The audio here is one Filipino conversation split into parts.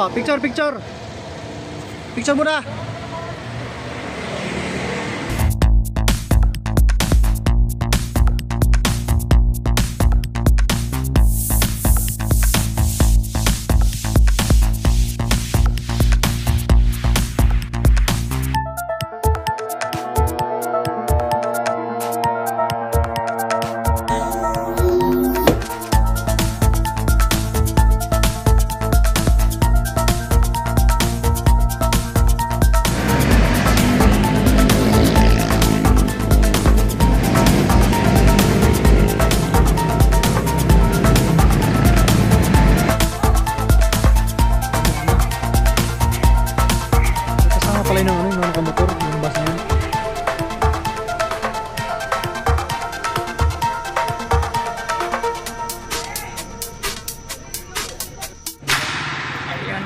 Oh, picture, picture. Picture muna.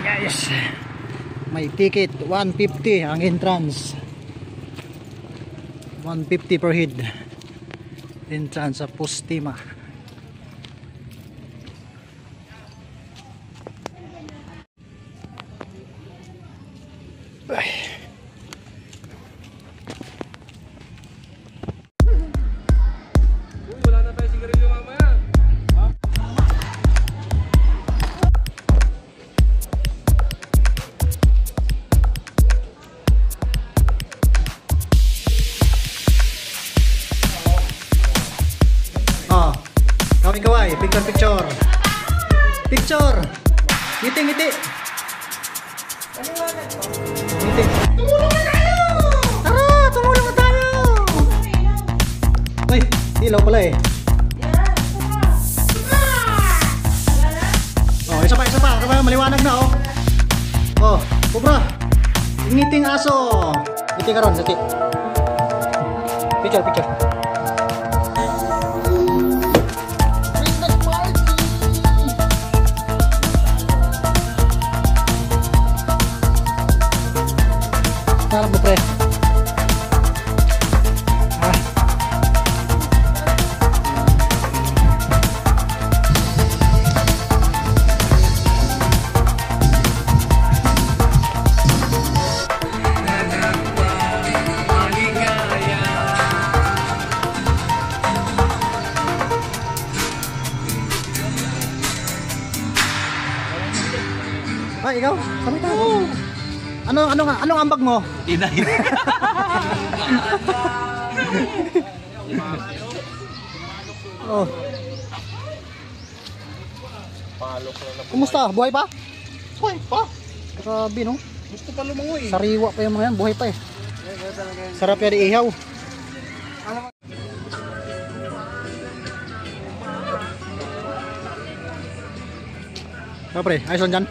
Guys, may ticket 150 ang entrance, 150 per head entrance sa Postima. Wala na tayo sigarilyo mamaya. Kaway, picture, picture. Picture. Ngiti, ngiti. Ngiti. Tumulong na tayo! Tara, tumulong na tayo! Ay, ilaw pala eh. Oh, isa pa, isa pa. Maliwanag na oh. Oh, Cobra. Ngiting aso. Ngiti ka ron, ngiti. Picture, picture. Sarap mo pre. Ay, ikaw? Sabay tayo. Anong ambag mo? Inay. Oh. Kumusta? Buhay pa? Buhay pa. Grabe no? Gusto pa lumangoy. Sariwa pa yung mga yan, buhay pa eh. Sarap yan ihaw. Pre, ayos lang dyan.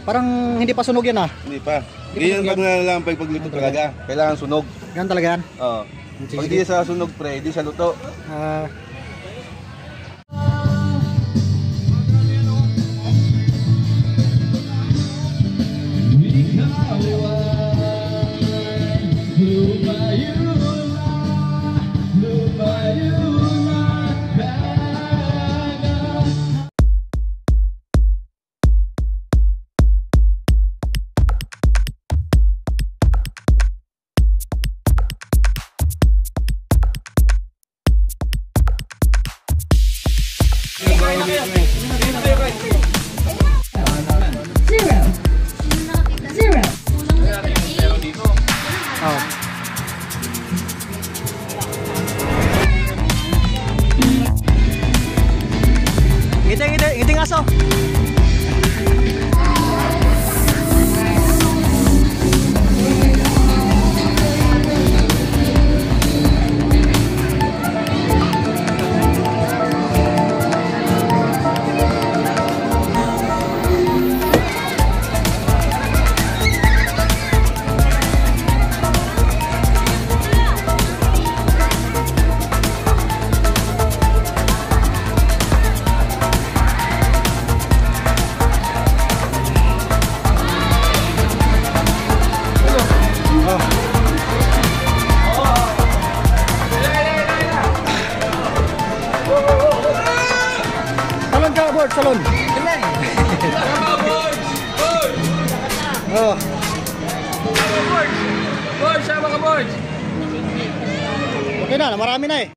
Parang hindi pa sunog yan ah. Hindi pa. Ganyan pag nalalampay pagluto talaga. Kailangan sunog. Ganyan talaga yan. Oo. Pag di sa sunog pre, di sa luto. Ngiting aso. Salon. Oh. Boards, sama ka boards. Okay na, marami na eh.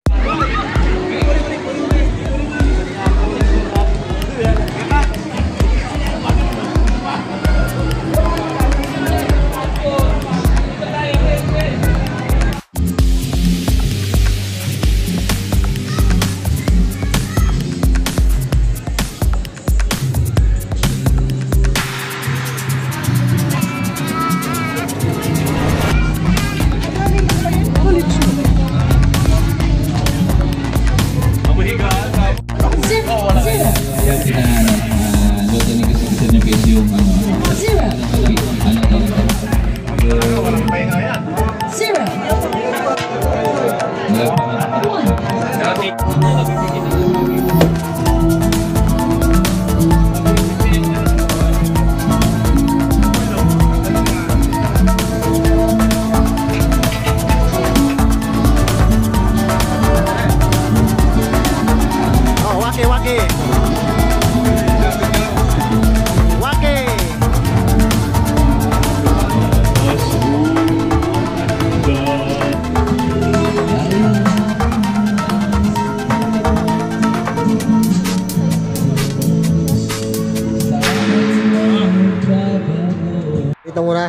Dito muna.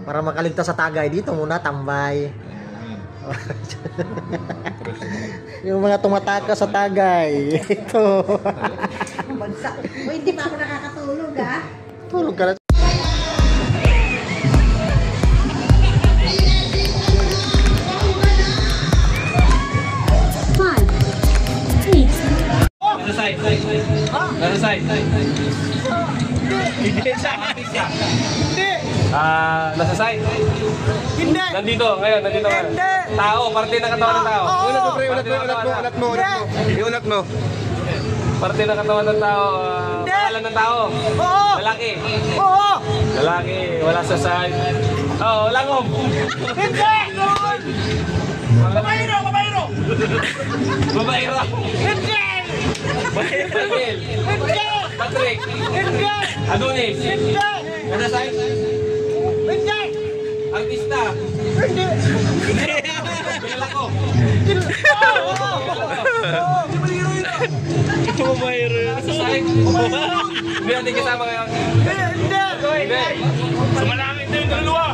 Para makaligtas sa tagay. Dito muna, tambay. Yung mga tumataka sa tagay. Ito. O, hindi pa ako nakakatulog, ha? Tulog ka na. Nasa side. Nasa side. Hindi. Nasa side. Hindi. Nandito ngayon. Tao, parte ng katawan ng tao. Ulat mo, pre. Ulat mo. Parte ng katawan ng tao. Pangalan ng tao. Oo. Lalaki. Oo. Lalaki, wala sa side. Oo, langom. Hindi. Babaero. Babaero. Hindi. Daniel. Hindi. Patrick. Hindi. Adonis. Hindi. Nasa side. Hindi. Artista. Hindi. Kilala ko. Ito mayroon. Nasa side. Hindi natin kasama ngayon. Hindi. Hindi. Sumalangit na yung dalawa!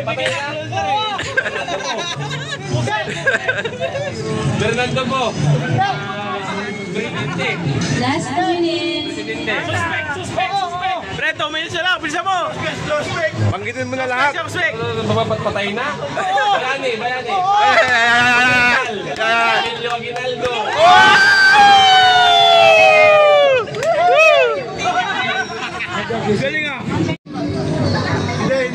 Patay na. Fernando mo. Presidente. Last minute. Presidente. Suspect! Pre, 2 minutes na lang! Bilisan mo! Suspect! Banggitin mo na lahat. Suspect! Patay na? Bayani. Emilio Aguinaldo. Galing ah! Hindi.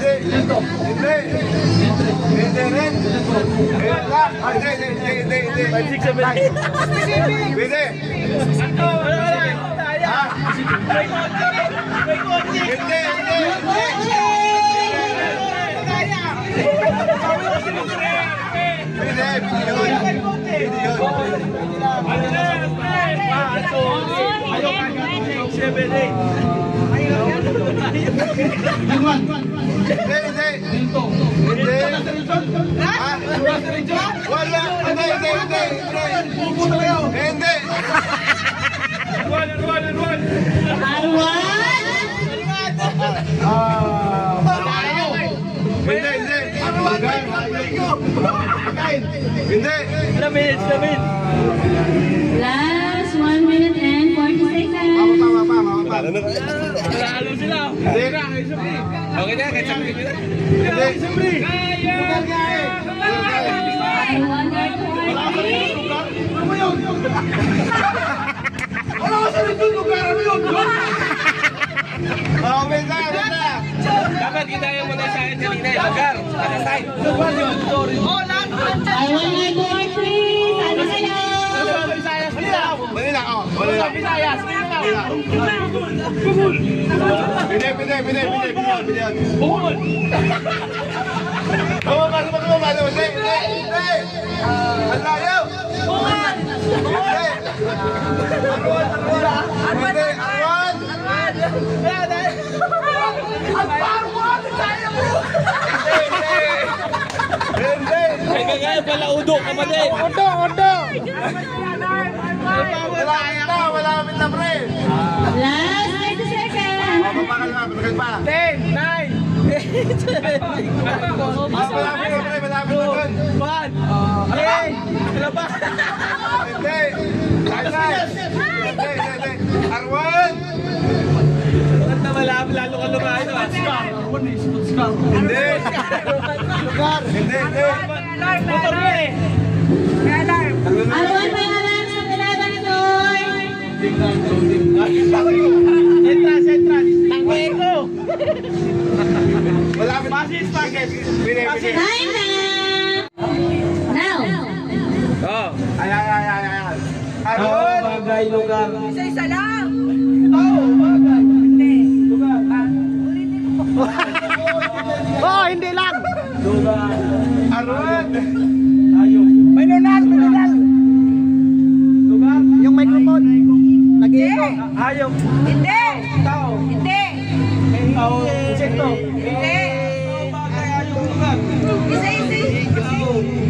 5, 6, 7, 8! Pwede. Last 1 minute and 40 seconds. Lalo sila! Okay na, kahit sabi nila. I wonder Dapat kita yung muna sa akin kanina. Lugar. Nasa side. I wonder please. Ano kayo? Pwede. tayo pala udo ka pa din. Odo! Wala kami na pre! Last 30 seconds. Mapapakal na, patagal pa. 10, 9, Malapit na pre, malapit na doon. 1. Okay! Wala ba? Hindi. Arwan! Bakit na malapit lalo ka lumayo? Hindi. Hindi. Motor mo eh! Arwan, may alarm sa pinata ni Toy. Entras! Tangke ko! Malapit. Pasis! Bine. Time na. Now. Oh. Ayan. Arwan! Bagay lugar. Isa-isa lang. Oh, hindi lang! Lugar. Arwan! Ayok. May nunal! Lugar? Yung microphone. Nag-iiko. Ayok. Hindi. Tao. Hindi. Tao. Insekto. Hindi. Bagay ayok lugar. Isa-isa.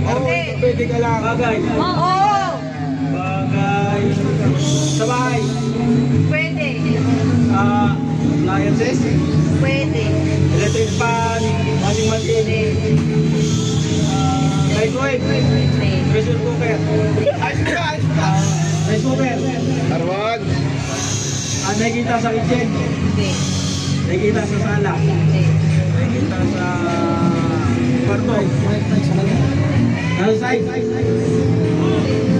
Hindi. Pwede ka lang. Bagay. Oo. Bagay. Sa bahay. Pwede. Appliances. Pwede. Electric fan. Washing machine. Microwave. Pressure cooker. Rice cooker. Arwan! Nakikita sa kitchen. Hindi. Nakikita sa sala. Hindi. Nakikita sa kwarto. Nasa side.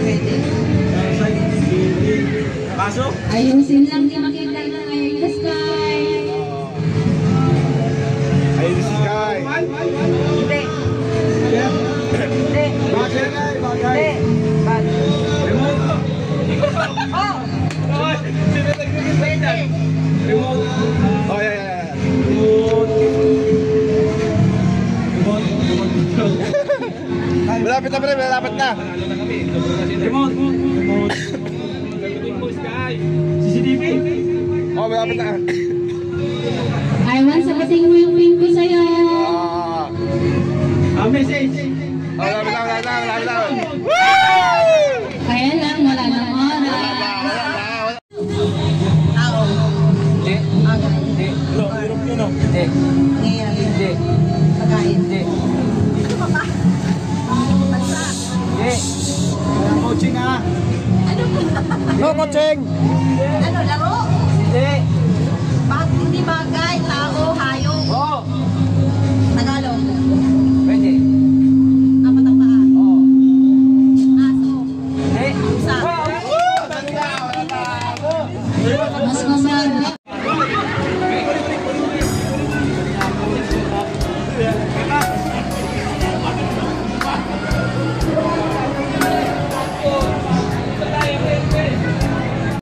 Pwede. Nasa side. Kaso? Ayusin lang di makita na ngayon the sky. Ayun si Sky. Hindi. Hindi. Bagay. Hindi. Bad. Remote. Oh. Pwede. Remote. Oh, yeah. Remote control. Malapit na pre, malapit na. Remote. CCTV. Oh, malapit na. Iwan, sagutin mo yung pin ko sa'yo. Message. Oh, malapit na. Kaya lang, wala nang oras. Tao. Hindi. Agay. Hindi. Hindi. Ngayon. Hindi. Pagkain. Hindi. Bansa. Hindi. Coaching ah. Ano ba? No coaching. Ano, laro?